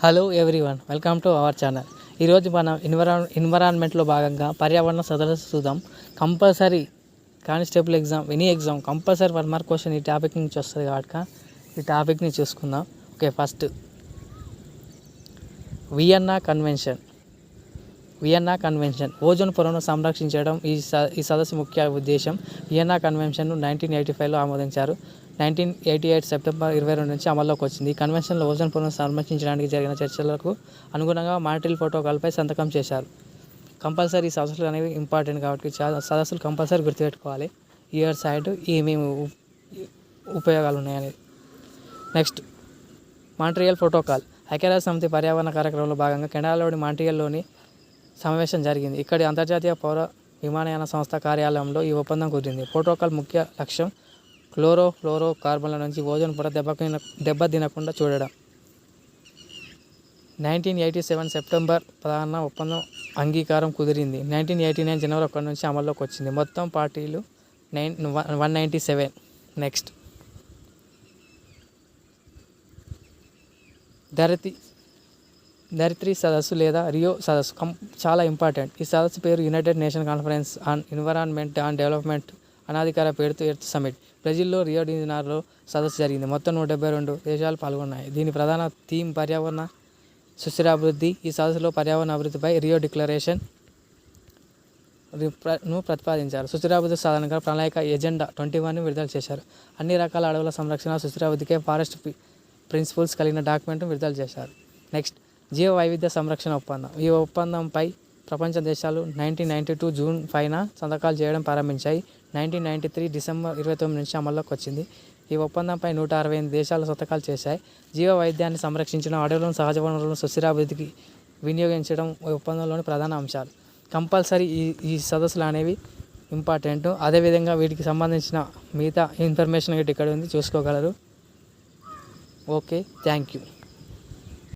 Hello everyone, welcome to our channel. ఈరోజు మనం ఎన్విరాన్మెంట్లో భాగంగా పర్యావరణ సదస్సు చూద్దాం. Compulsory constable exam, any exam compulsory 1 mark question ఈ టాపిక్ నుంచి వస్తుంది కాబట్టి ఈ టాపిక్ని చూసుకుందాం. Okay, first Vienna convention ozone పొరను సంరక్షించడం ఈ సదస్సు ముఖ్య ఉద్దేశం. వియన్నా కన్వెన్షన్ను 1985లో ఆమోదించారు. 1988 సెప్టెంబర్ 22 నుంచి అమల్లోకి వచ్చింది. ఈ కన్వెన్షన్లో ఓజోన్ పొరను సంరక్షించడానికి జరిగిన చర్చలకు అనుగుణంగా మాంట్రిల్ ప్రోటోకాల్పై సంతకం చేశారు. కంపల్సరీ సదస్సులు అనేవి ఇంపార్టెంట్ కాబట్టి సదస్సులు కంపల్సరీ గుర్తుపెట్టుకోవాలి. ఇయర్ సైడ్ ఏమేమి ఉపయోగాలు ఉన్నాయనేది. నెక్స్ట్, మాంట్రియల్ ప్రోటోకాల్ ఐక్యరాజ్య సమితి పర్యావరణ కార్యక్రమంలో భాగంగా కెనడాలోని మాంట్రియల్లోని సమావేశం జరిగింది. ఇక్కడి అంతర్జాతీయ పౌర విమానయాన సంస్థ కార్యాలయంలో ఈ ఒప్పందం కుదిరింది. ప్రోటోకాల్ ముఖ్య లక్ష్యం ఫ్లోరో కార్బన్ల నుంచి ఓజోన్ పొర దెబ్బతినకుండా చూడడం. 1987 సెప్టెంబర్ 16 ఒప్పందం అంగీకారం కుదిరింది. 1989 జనవరి 1 నుంచి అమల్లోకి వచ్చింది. మొత్తం పార్టీలు 197. నెక్స్ట్, ధరిత్రి సదస్సు లేదా రియో సదస్సు చాలా ఇంపార్టెంట్. ఈ సదస్సు పేరు united nation conference on environment and development, అనాధికార పేరుతో ఎర్త్ సమిట్. బ్రెజిల్లో రియో డి జనీరోలో సదస్సు జరిగింది. మొత్తం 172 దేశాలు పాల్గొన్నాయి. దీని ప్రధాన థీమ్ పర్యావరణ సుస్థిరాభివృద్ధి. ఈ సదస్సులో పర్యావరణ అభివృద్ధిపై రియో డిక్లరేషన్ ను ప్రతిపాదించారు. సుస్థిరాభివృద్ధి సాధనగా ప్రణాళిక ఎజెండా 21ని విడుదల చేశారు. అన్ని రకాల అడవుల సంరక్షణ, సుస్థిరాభివృద్ధికే ఫారెస్ట్ ప్రిన్సిపల్స్ కలిగిన డాక్యుమెంట్ను విడుదల చేశారు. నెక్స్ట్, జీవ వైవిధ్య సంరక్షణ ఒప్పందం. ఈ ఒప్పందంపై ప్రపంచ దేశాలు 1992 జూన్ 5న సంతకాలు చేయడం ప్రారంభించాయి. 1993 డిసెంబర్ 29 నుంచి అమల్లోకి వచ్చింది. ఈ ఒప్పందంపై 168 దేశాలు సంతకాలు చేశాయి. జీవ వైవిధ్యాన్ని సంరక్షించడం, అడవులను, సహజ వనరులను సుస్థిరాభివృద్ధికి వినియోగించడం ఈ ఒప్పందంలోని ప్రధాన అంశాలు. కంపల్సరీ ఈ సదస్సులు అనేవి ఇంపార్టెంట్. అదేవిధంగా వీటికి సంబంధించిన మిగతా ఇన్ఫర్మేషన్ ఇక్కడ ఉంది, చూసుకోగలరు. Okay, thank you.